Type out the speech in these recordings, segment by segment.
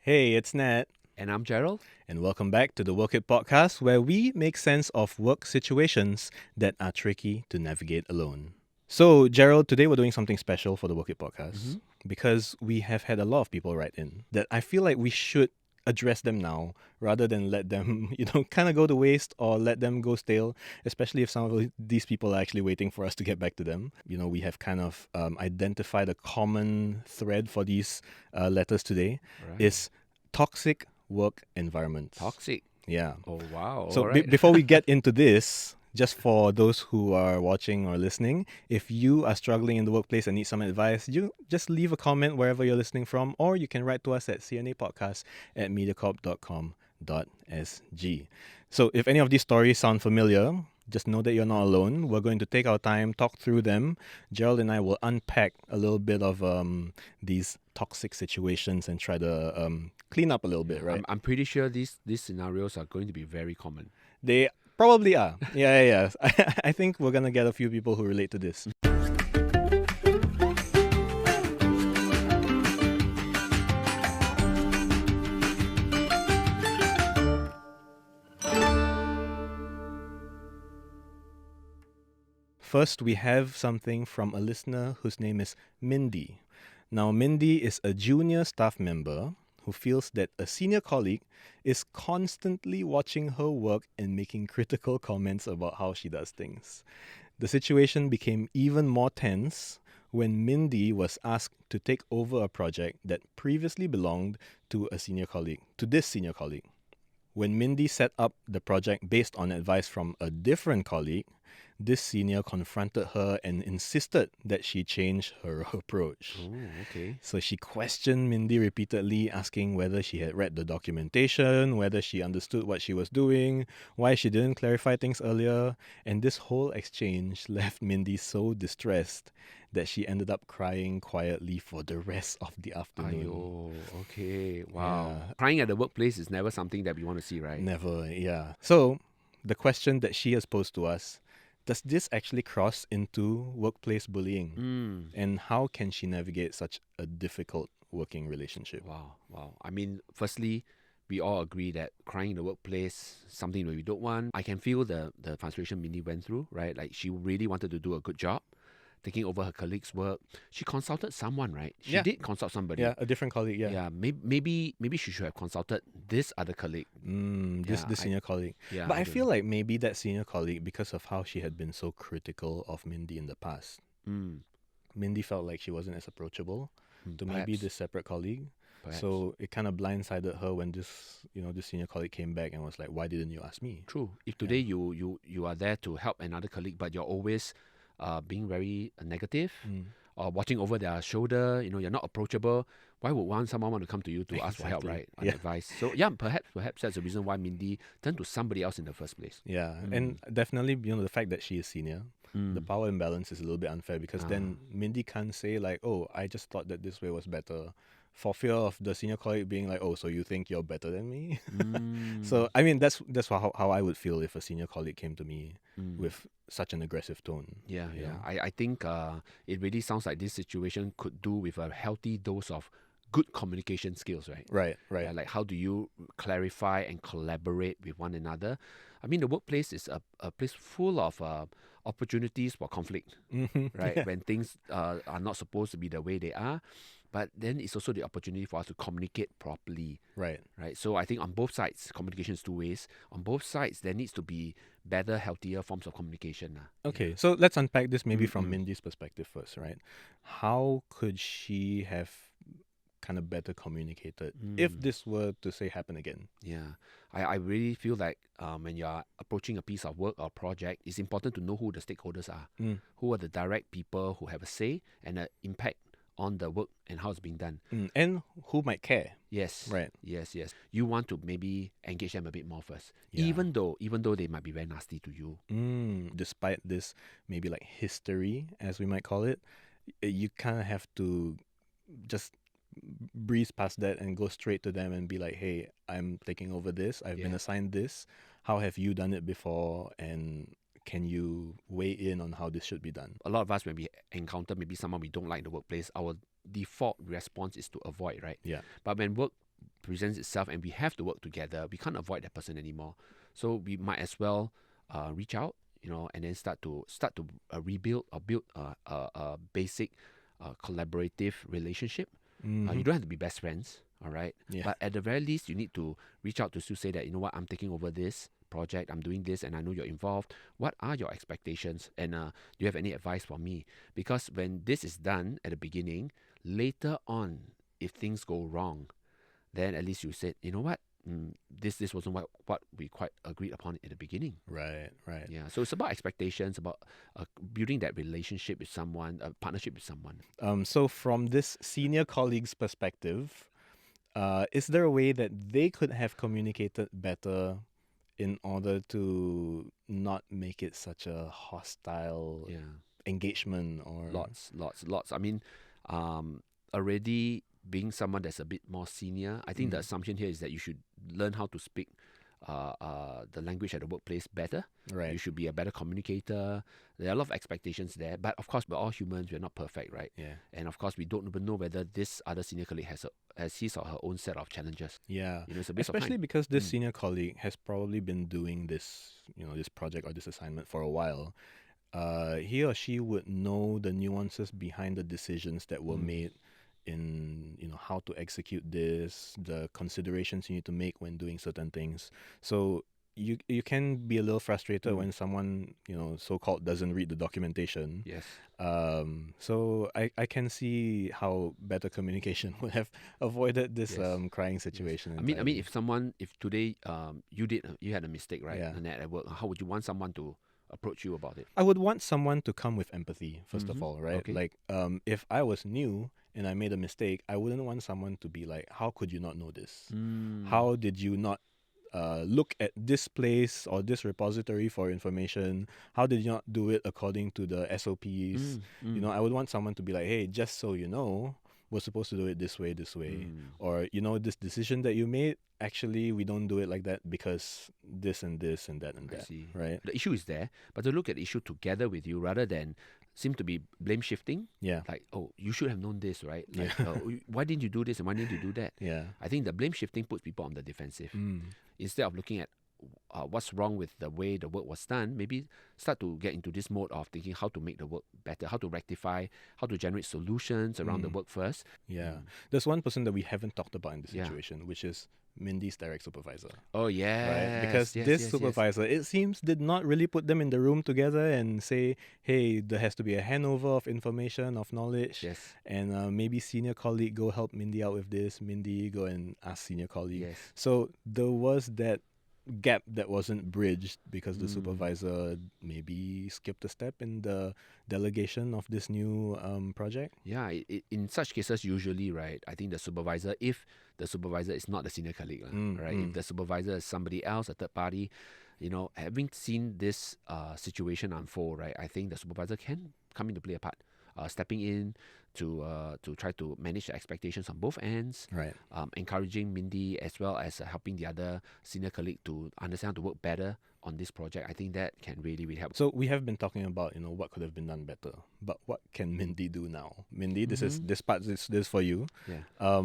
Hey, it's Nat, And I'm Gerald. and welcome back to the Work It podcast, where we make sense of work situations that are tricky to navigate alone. So, Gerald, today we're doing something special for the Work It podcast because we have had a lot of people write in that I feel like we should address them now rather than let them, kind of go to waste or let them go stale, especially if some of these people are actually waiting for us to get back to them. We have kind of identified a common thread for these letters today Right. is toxic work environments. Toxic. Yeah. Oh, wow. So All right. before we get into this, just for those who are watching or listening, if you are struggling in the workplace and need some advice, you just leave a comment wherever you're listening from, or you can write to us at cnapodcast@mediacorp.com.sg. So if any of these stories sound familiar, just know that you're not alone. We're going to take our time, talk through them. Gerald and I will unpack a little bit of these toxic situations and try to clean up a little bit, right? I'm pretty sure these scenarios are going to be very common. They probably are. Yeah. I think we're going to get a few people who relate to this. First, we have something from a listener whose name is Mindy. Now, Mindy is a junior staff member who feels that a senior colleague is constantly watching her work and making critical comments about how she does things. The situation became even more tense when Mindy was asked to take over a project that previously belonged to this senior colleague. When Mindy set up the project based on advice from a different colleague, this senior confronted her and insisted that she change her approach. Oh, okay. So she questioned Mindy repeatedly, asking whether she had read the documentation, whether she understood what she was doing, why she didn't clarify things earlier. And this whole exchange left Mindy so distressed that she ended up crying quietly for the rest of the afternoon. Ayo, okay. Wow. Yeah. Crying at the workplace is never something that we want to see, right? Never, yeah. So the question that she has posed to us, does this actually cross into workplace bullying? And how can she navigate such a difficult working relationship? Wow. I mean, firstly, we all agree that crying in the workplace is something that we don't want. I can feel the frustration Mindy went through, right? Like she really wanted to do a good job, taking over her colleague's work. She consulted someone, right? She Yeah. did consult somebody. Yeah, a different colleague, yeah. Yeah, maybe she should have consulted this other colleague. This senior colleague. Yeah, But I don't feel know. like maybe that senior colleague, because of how she had been so critical of Mindy in the past, Mindy felt like she wasn't as approachable to maybe perhaps. this separate colleague. Perhaps. So it kind of blindsided her when this senior colleague came back and was like, "Why didn't you ask me?" True. If today you are there to help another colleague, but you're always being very negative or watching over their shoulder, you're not approachable. Why would someone want to come to you to ask for help, Exactly. right? On Yeah. advice. So yeah, perhaps that's the reason why Mindy turned to somebody else in the first place. Yeah, and definitely, the fact that she is senior, the power imbalance is a little bit unfair because then Mindy can't say like, "Oh, I just thought that this way was better," for fear of the senior colleague being like, "Oh, so you think you're better than me?" So I mean, that's how I would feel if a senior colleague came to me with such an aggressive tone. Yeah. you know? I think it really sounds like this situation could do with a healthy dose of good communication skills, right? Right. Yeah, like how do you clarify and collaborate with one another? I mean, the workplace is a place full of opportunities for conflict, right? Yeah. When things are not supposed to be the way they are, but then it's also the opportunity for us to communicate properly, Right. right? So I think on both sides, communication is two ways. On both sides, there needs to be better, healthier forms of communication. Okay, so let's unpack this maybe from Mindy's perspective first, right? How could she have kind of better communicated if this were to say happen again? Yeah, I really feel like when you're approaching a piece of work or project, it's important to know who the stakeholders are, who are the direct people who have a say and an impact on the work and how it's being done. And who might care? Yes, Right. Yes. You want to maybe engage them a bit more first, Yeah. even though they might be very nasty to you. Despite this maybe like history, as we might call it, you kind of have to just breeze past that and go straight to them and be like, "Hey, I'm taking over this. I've been Yeah. assigned this. How have you done it before? And can you weigh in on how this should be done?" A lot of us, when we encounter maybe someone we don't like in the workplace, our default response is to avoid, right? Yeah. But when work presents itself and we have to work together, we can't avoid that person anymore. So we might as well reach out, and then start to rebuild or build a basic collaborative relationship. You don't have to be best friends, all right? Yeah. But at the very least, you need to reach out to say that, you know what, I'm taking over this project, I'm doing this, and I know you're involved. What are your expectations? And do you have any advice for me? Because when this is done at the beginning, later on, if things go wrong, then at least you said, you know what, this wasn't what we quite agreed upon at the beginning. Right. Yeah. So it's about expectations, about building that relationship with someone, a partnership with someone. So from this senior colleague's perspective, is there a way that they could have communicated better in order to not make it such a hostile engagement? Or Lots. I mean, already being someone that's a bit more senior, I think the assumption here is that you should learn how to speak the language at the workplace better. Right. You should be a better communicator. There are a lot of expectations there, but of course, we're all humans. We're not perfect, right? Yeah. And of course, we don't even know whether this other senior colleague has his or her own set of challenges. Yeah. It's a waste of Especially time. because this senior colleague has probably been doing this, this project or this assignment for a while. He or she would know the nuances behind the decisions that were made in how to execute this, the considerations you need to make when doing certain things. So you can be a little frustrated when someone so-called doesn't read the documentation. Yes. So I can see how better communication would have avoided this crying situation. Yes. I mean, if today you had a mistake, right? Yeah. And at work, how would you want someone to approach you about it? I would want someone to come with empathy, first of all, right? Okay. Like, if I was new and I made a mistake, I wouldn't want someone to be like, how could you not know this? How did you not look at this place or this repository for information? How did you not do it according to the SOPs? I would want someone to be like, hey, just so you know, we're supposed to do it this way. Or, this decision that you made, actually, we don't do it like that because this and this and that and that. I see. Right? The issue is there, but to look at the issue together with you rather than seem to be blame shifting. Yeah. Like, oh, you should have known this, right? Like, why didn't you do this and why didn't you do that? Yeah. I think the blame shifting puts people on the defensive. Instead of looking at what's wrong with the way the work was done, maybe start to get into this mode of thinking how to make the work better, how to rectify, how to generate solutions around the work first. Yeah. There's one person that we haven't talked about in this situation, which is Mindy's direct supervisor. Oh, yeah. Right? Because this supervisor, it seems, did not really put them in the room together and say, hey, there has to be a handover of information, of knowledge. Yes. And maybe senior colleague, go help Mindy out with this. Mindy, go and ask senior colleague. Yes. So there was that gap that wasn't bridged because the supervisor maybe skipped a step in the delegation of this new project. Yeah, in such cases, usually, right, I think the supervisor, if the supervisor is not the senior colleague, right, if the supervisor is somebody else, a third party, having seen this situation unfold, right, I think the supervisor can come into play a part, stepping in to try to manage the expectations on both ends, Right. Encouraging Mindy as well as helping the other senior colleague to understand how to work better on this project. I think that can really, really help. So we have been talking about, what could have been done better, but what can Mindy do now? Mindy, this part is for you. Yeah.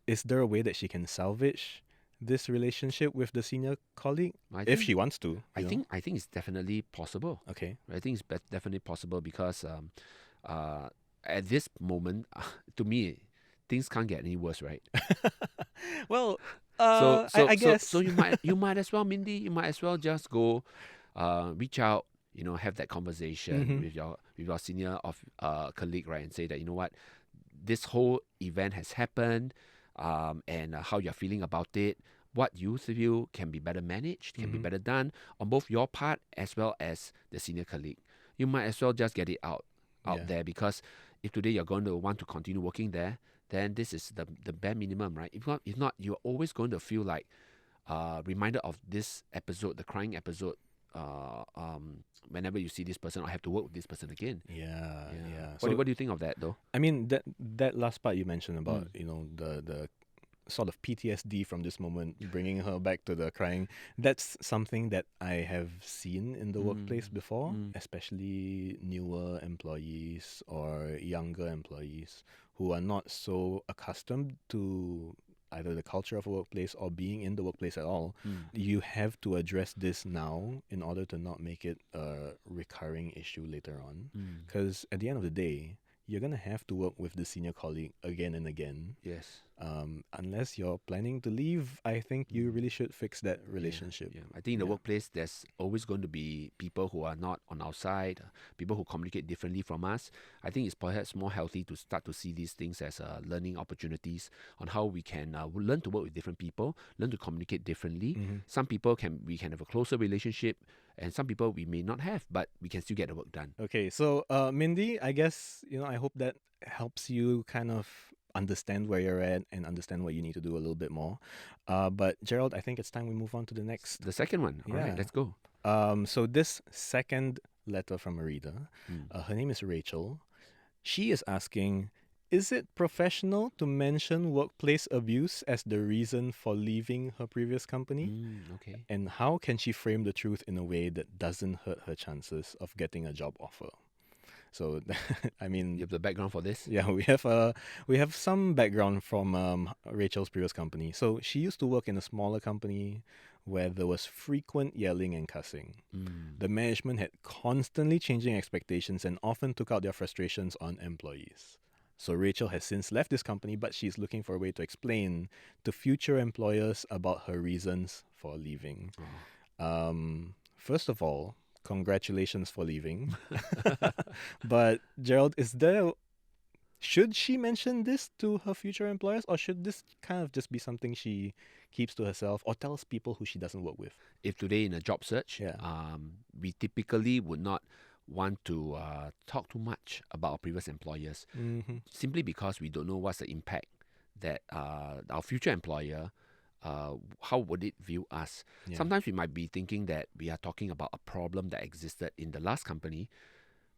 Is there a way that she can salvage this relationship with the senior colleague if she wants to? I think it's definitely possible. Okay. I think it's definitely possible because at this moment, to me, things can't get any worse, right? Well, I guess. So you might as well, Mindy. You might as well just go, reach out. Have that conversation with your senior colleague, right, and say that, you know what, this whole event has happened, and how you're feeling about it. What you feel can be better managed, can be better done on both your part as well as the senior colleague. You might as well just get it out there, because if today you're going to want to continue working there, then this is the bare minimum, right? If not, you're always going to feel like reminder of this episode, the crying episode, whenever you see this person or have to work with this person again. Yeah. What do you think of that, though? I mean, that last part you mentioned about, the sort of PTSD from this moment, bringing her back to the crying, that's something that I have seen in the workplace before, especially newer employees or younger employees who are not so accustomed to either the culture of a workplace or being in the workplace at all, Mm. you have to address this now in order to not make it a recurring issue later on. Mm. Because at the end of the day, you're going to have to work with the senior colleague again and again. Yes. Unless you're planning to leave, I think you really should fix that relationship. Yeah. I think in the Yeah. workplace, there's always going to be people who are not on our side, people who communicate differently from us. I think it's perhaps more healthy to start to see these things as learning opportunities on how we can learn to work with different people, learn to communicate differently. Some people we can have a closer relationship, and some people we may not have, but we can still get the work done. Okay, so Mindy, I guess, I hope that helps you kind of understand where you're at and understand what you need to do a little bit more. But Gerald, I think it's time we move on to the next. The second one. All right, Yeah. let's go. So this second letter from a reader, her name is Rachel. She is asking, is it professional to mention workplace abuse as the reason for leaving her previous company? Okay. And how can she frame the truth in a way that doesn't hurt her chances of getting a job offer? So, I mean, You have the background for this? yeah, we have some background from Rachel's previous company. So she used to work in a smaller company where there was frequent yelling and cussing. The management had constantly changing expectations and often took out their frustrations on employees. So Rachel has since left this company, but she's looking for a way to explain to future employers about her reasons for leaving. First of all, congratulations for leaving. But Gerald, should she mention this to her future employers, or should this kind of just be something she keeps to herself or tells people who she doesn't work with? If today in a job search, Yeah. we typically would not want to talk too much about our previous employers, simply because we don't know what's the impact that our future employer, how would it view us? Yeah. Sometimes we might be thinking that we are talking about a problem that existed in the last company,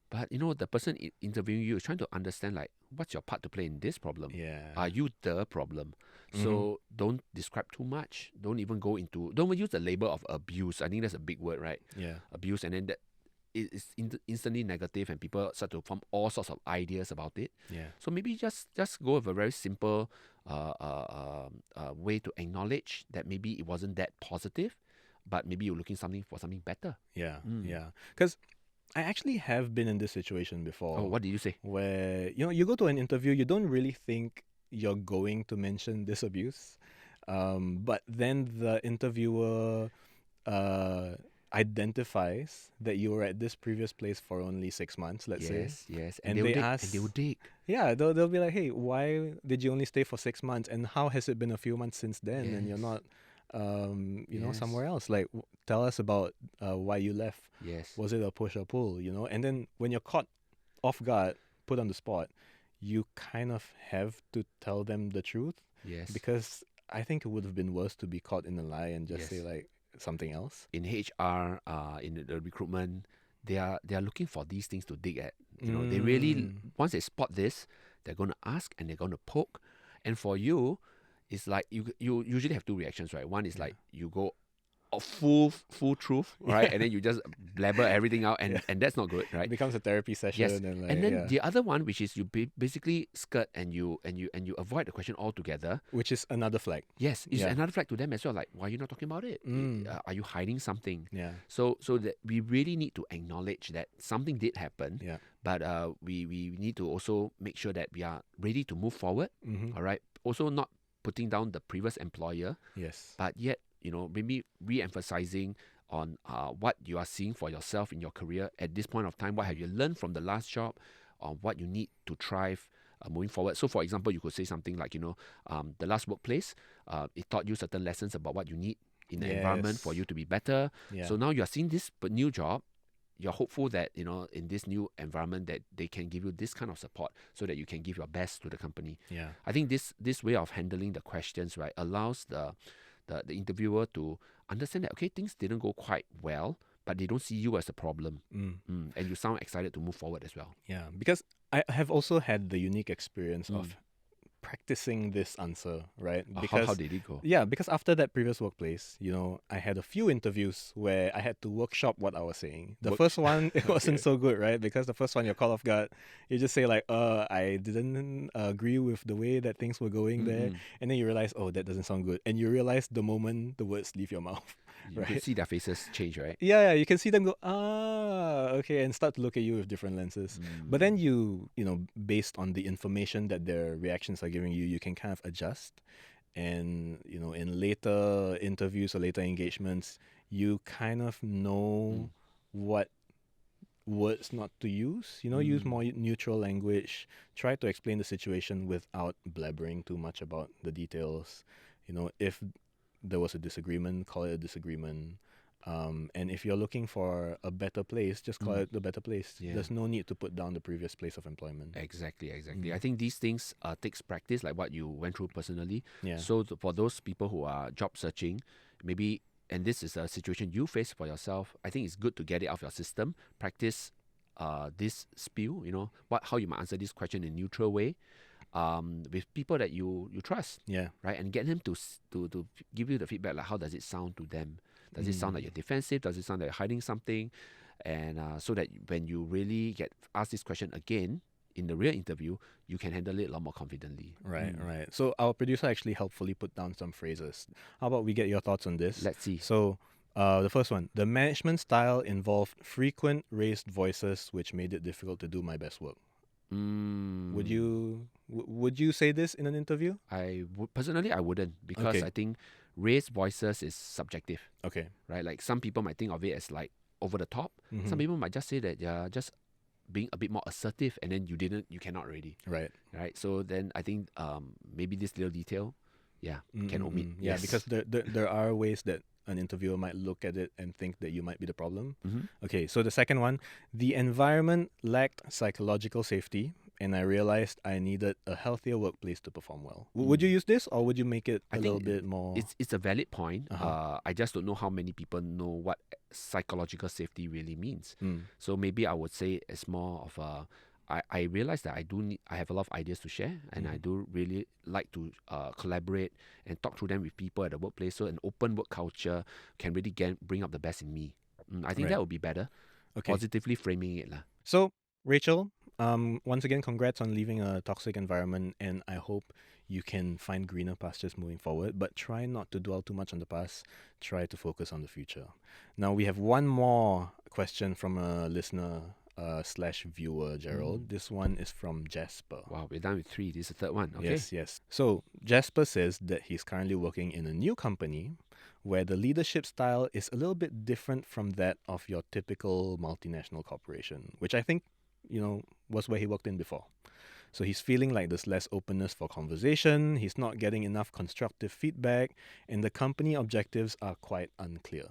but the person interviewing you is trying to understand, like, what's your part to play in this problem? Yeah. Are you the problem? So don't describe too much. Don't even use the label of abuse. I think that's a big word, right? Yeah. Abuse, and then that is instantly negative, and people start to form all sorts of ideas about it. Yeah. So maybe just go with a very simple way to acknowledge that maybe it wasn't that positive, but maybe you're looking for something better. Yeah. Yeah. Because I actually have been in this situation before. Oh, what did you say? Where, you go to an interview, you don't really think you're going to mention this abuse. But then the interviewer identifies that you were at this previous place for only 6 months, let's say. Yes. And they they will dig, ask- and they will dig. Yeah, they'll be like, hey, why did you only stay for 6 months? And how has it been a few months since then? And you're Yes. not, Yes. somewhere else. Like, tell us about why you left. Yes. Was it a push or pull, And then when you're caught off guard, put on the spot, you kind of have to tell them the truth. Yes. Because I think it would have been worse to be caught in a lie and just say, Yes. like, something else. In HR, in the recruitment, they are looking for these things to dig at. They really, once they spot this, they're going to ask and they're going to poke. And for you, it's like you usually have two reactions, right? One is like you go full truth, right? And then you just blabber everything out, and that's not good, right? It becomes a therapy session. Yes. And, like, And then yeah. the other one, which is you basically skirt and you avoid the question altogether. Which is another flag. Yes, it's Yeah. another flag to them as well. Like, why are you not talking about it? Are you hiding something? Yeah. So that we really need to acknowledge that something did happen. Yeah. But we need to also make sure that we are ready to move forward. Mm-hmm. All right. Also, not putting down the previous employer, Yes. but yet maybe re-emphasizing on what you are seeing for yourself in your career at this point of time. What have you learned from the last job, or what you need to thrive moving forward? So, for example, you could say something like, the last workplace, it taught you certain lessons about what you need in the environment for Yes. you to be better. Yeah. So now you are seeing this new job. You're hopeful that, in this new environment that they can give you this kind of support so that you can give your best to the company. Yeah. I think this way of handling the questions, right, allows the interviewer to understand that, okay, things didn't go quite well, but they don't see you as a problem. And you sound excited to move forward as well. Yeah. Because I have also had the unique experience of practicing this answer, right? How did it go? Yeah, because after that previous workplace, I had a few interviews where I had to workshop what I was saying. The first one, it wasn't so good, right? Because the first one, you're caught off guard. You just say like, I didn't agree with the way that things were going there. And then you realize, oh, that doesn't sound good. And you realize the moment the words leave your mouth, You right? could see their faces change, right? Yeah, you can see them go, okay, and start to look at you with different lenses. But then based on the information that their reactions are giving you, you can kind of adjust. And, in later interviews or later engagements, you kind of know what words not to use. Use more neutral language. Try to explain the situation without blabbering too much about the details. If there was a disagreement, call it a disagreement. And if you're looking for a better place, just call it the better place. Yeah. There's no need to put down the previous place of employment. Exactly. I think these things takes practice, like what you went through personally. Yeah. So for those people who are job searching, maybe, and this is a situation you face for yourself, I think it's good to get it out of your system. Practice this spiel, how you might answer this question in a neutral way. With people that you trust, Yeah. right, and get them to give you the feedback, like how does it sound to them? Does it sound like you're defensive? Does it sound like you're hiding something? And so that when you really get asked this question again in the real interview, you can handle it a lot more confidently. Right. So our producer actually helpfully put down some phrases. How about we get your thoughts on this? Let's see. So the first one, the management style involved frequent raised voices, which made it difficult to do my best work. Would you say this in an interview? Personally, I wouldn't, because I think raised voices is subjective. Okay. Right? Like some people might think of it as like over the top. Some people might just say that you're just being a bit more assertive, and then you cannot already. Right. So then I think maybe this little detail, can omit. Yeah, because there are ways that an interviewer might look at it and think that you might be the problem. Okay, so the second one, the environment lacked psychological safety, and I realized I needed a healthier workplace to perform well. Would you use this, or would you make it a little bit more? It's a valid point. I just don't know how many people know what psychological safety really means. So maybe I would say it's more of a, I realize that I have a lot of ideas to share, and I do really like to collaborate and talk through them with people at the workplace. So an open work culture can really bring up the best in me. I think that would be better. Okay. Positively framing it. So, Rachel, once again, congrats on leaving a toxic environment, and I hope you can find greener pastures moving forward, but try not to dwell too much on the past. Try to focus on the future. Now, we have one more question from a listener / viewer, Gerald. This one is from Jasper. Wow, we're done with 3. This is the third one. Okay. Yes. So Jasper says that he's currently working in a new company where the leadership style is a little bit different from that of your typical multinational corporation, which I think, was where he worked in before. So he's feeling like there's less openness for conversation, he's not getting enough constructive feedback, and the company objectives are quite unclear.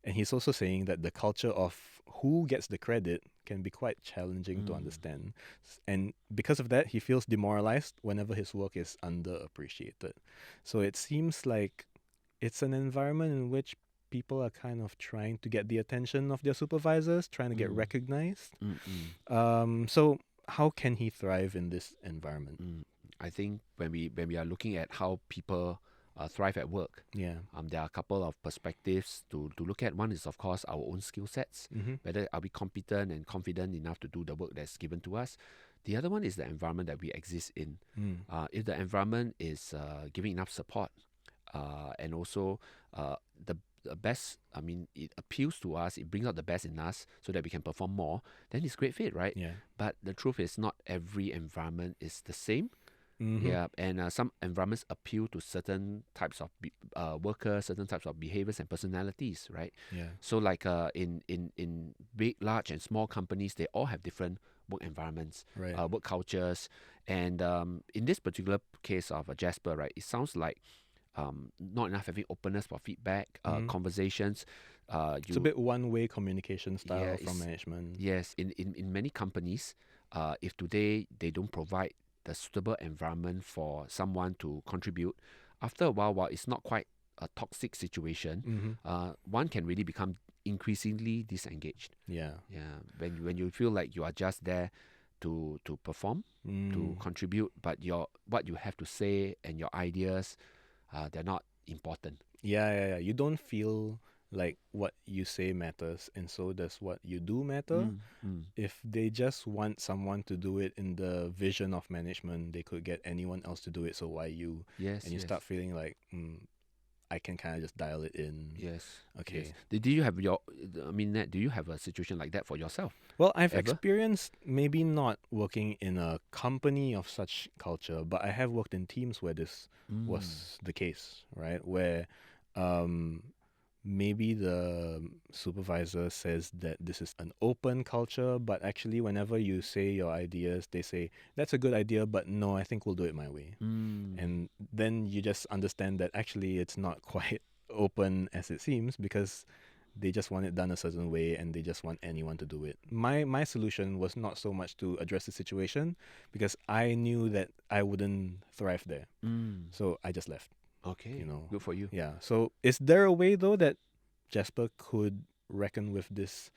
And he's also saying that the culture of who gets the credit can be quite challenging to understand. And because of that, he feels demoralized whenever his work is underappreciated. So it seems like it's an environment in which people are kind of trying to get the attention of their supervisors, trying to get recognized. So how can he thrive in this environment? I think when we are looking at how people thrive at work, there are a couple of perspectives to look at. One is, of course, our own skill sets, whether are we competent and confident enough to do the work that's given to us. The other one is the environment that we exist in. If the environment is giving enough support, and also the best, it appeals to us, it brings out the best in us so that we can perform more, then it's great fit, right? But the truth is, not every environment is the same. And some environments appeal to certain types of workers, certain types of behaviors and personalities, right? So like in big, large and small companies, they all have different work environments, work cultures. And in this particular case of Jasper, right, it sounds like not enough having openness for feedback, conversations. It's a bit one-way communication style from management. Yes, in many companies, if today they don't provide the suitable environment for someone to contribute, after a while it's not quite a toxic situation, one can really become increasingly disengaged. When you feel like you are just there to perform, to contribute, but what you have to say and your ideas, they're not important. Yeah. You don't feel like what you say matters, and so does what you do matter. If they just want someone to do it in the vision of management, they could get anyone else to do it, so why you? Yes, And you yes. start feeling like, I can kind of just dial it in. Yes. Okay. Yes. Did you have Nat, do you have a situation like that for yourself? Well, I've Ever? experienced maybe not working in a company of such culture, but I have worked in teams where this was the case, right? Where maybe the supervisor says that this is an open culture, but actually whenever you say your ideas, they say, that's a good idea, but no, I think we'll do it my way. And then you just understand that actually it's not quite open as it seems, because they just want it done a certain way and they just want anyone to do it. My solution was not so much to address the situation, because I knew that I wouldn't thrive there. So I just left. Okay. You know. Good for you. Yeah. So is there a way though that Jasper could reckon with this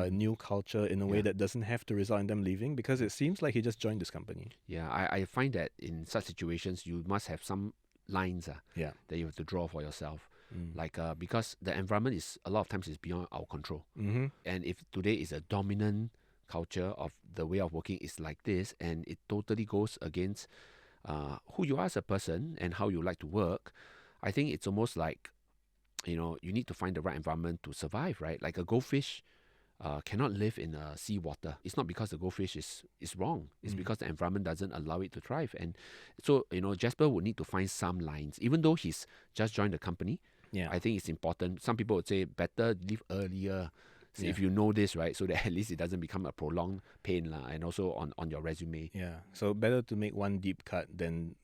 new culture in a way Yeah. that doesn't have to result in them leaving? Because it seems like he just joined this company. Yeah, I find that in such situations you must have some lines Yeah. that you have to draw for yourself. Like because the environment is a lot of times is beyond our control. And if today is a dominant culture of the way of working is like this, and it totally goes against who you are as a person and how you like to work, I think it's almost like, you need to find the right environment to survive, right? Like a goldfish cannot live in seawater. It's not because the goldfish is wrong. It's because the environment doesn't allow it to thrive. And so, Jasper would need to find some lines. Even though he's just joined the company, Yeah. I think it's important. Some people would say better leave earlier. So if you know this, right, so that at least it doesn't become a prolonged pain and also on your resume. Yeah. So better to make one deep cut than,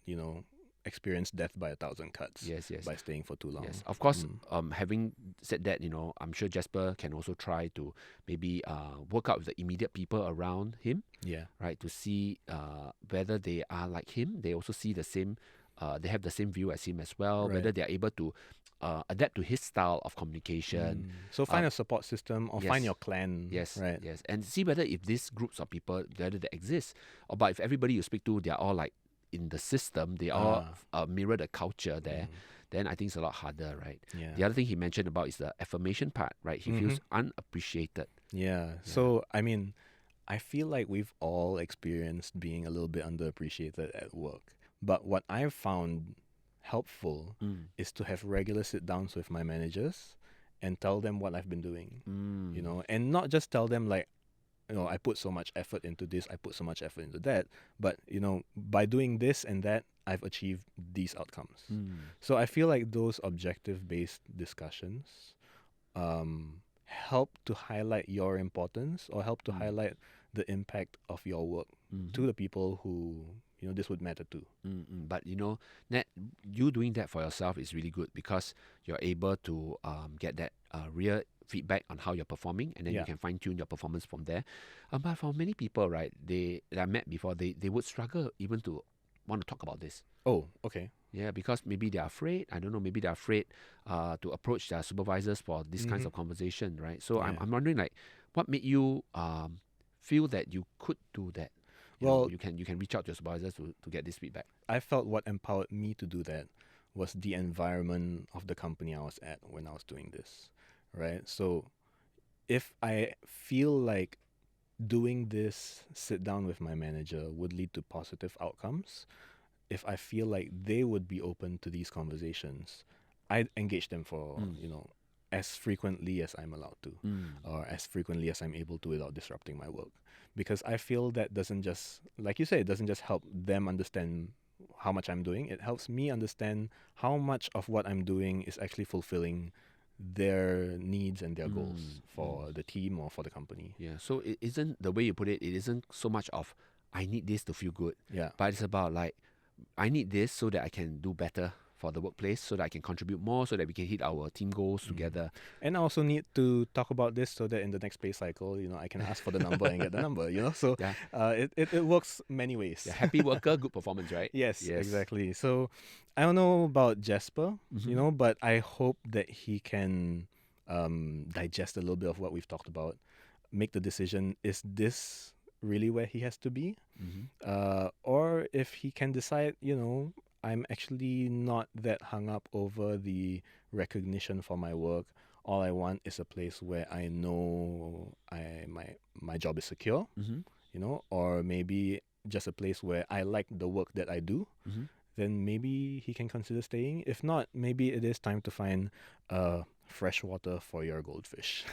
experience death by 1,000 cuts. Yes. By staying for too long. Yes, of course. Having said that, I'm sure Jasper can also try to maybe work out with the immediate people around him. Yeah. Right, to see whether they are like him. They also see the same. They have the same view as him as well. Right. Whether they are able to adapt to his style of communication. So find a support system or find yes. your clan. Yes, Right. yes, and see whether if these groups of people whether they exist, or but if everybody you speak to, they are all like in the system, they all mirror the culture there. Then I think it's a lot harder, right? Yeah. The other thing he mentioned about is the affirmation part, right? He feels unappreciated. Yeah. So, I mean, I feel like we've all experienced being a little bit underappreciated at work. But what I've found helpful is to have regular sit downs with my managers and tell them what I've been doing, and not just tell them like, I put so much effort into this, I put so much effort into that, but, by doing this and that, I've achieved these outcomes. So I feel like those objective-based discussions help to highlight your importance or help to highlight the impact of your work to the people who, this would matter to. But, Nat, you doing that for yourself is really good because you're able to get that real feedback on how you're performing, and then you can fine-tune your performance from there. But for many people, right, that I met before, they would struggle even to want to talk about this. Oh, okay. Yeah, because maybe they're afraid. I don't know. Maybe they're afraid to approach their supervisors for these kinds of conversation, right? So I'm wondering, like, what made you feel that you could do that? You can reach out to your supervisors to get this feedback. I felt what empowered me to do that was the environment of the company I was at when I was doing this, right? So if I feel like doing this sit down with my manager would lead to positive outcomes, if I feel like they would be open to these conversations, I'd engage them for, as frequently as I'm allowed to, or as frequently as I'm able to without disrupting my work. Because I feel that doesn't just, like you say, it doesn't just help them understand how much I'm doing. It helps me understand how much of what I'm doing is actually fulfilling their needs and their goals for the team or for the company. Yeah, so it isn't, the way you put it isn't so much of, I need this to feel good. Yeah. But it's about like, I need this so that I can do better for the workplace, so that I can contribute more, so that we can hit our team goals together. And I also need to talk about this so that in the next pay cycle, I can ask for the number and get the number, So it works many ways. Yeah, happy worker, good performance, right? Yes, exactly. So I don't know about Jasper, but I hope that he can digest a little bit of what we've talked about, make the decision, is this really where he has to be. Or if he can decide, I'm actually not that hung up over the recognition for my work. All I want is a place where I know my job is secure, or maybe just a place where I like the work that I do. Then maybe he can consider staying. If not, maybe it is time to find fresh water for your goldfish.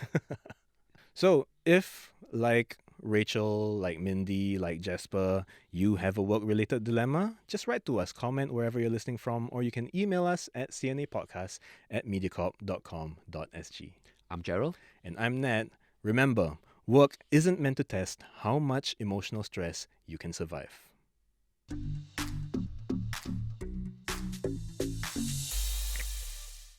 So if, like Rachel, like Mindy, like Jasper, you have a work-related dilemma, just write to us, comment wherever you're listening from, or you can email us at cnapodcast@mediacorp.com.sg. I'm Gerald. And I'm Nat. Remember, work isn't meant to test how much emotional stress you can survive.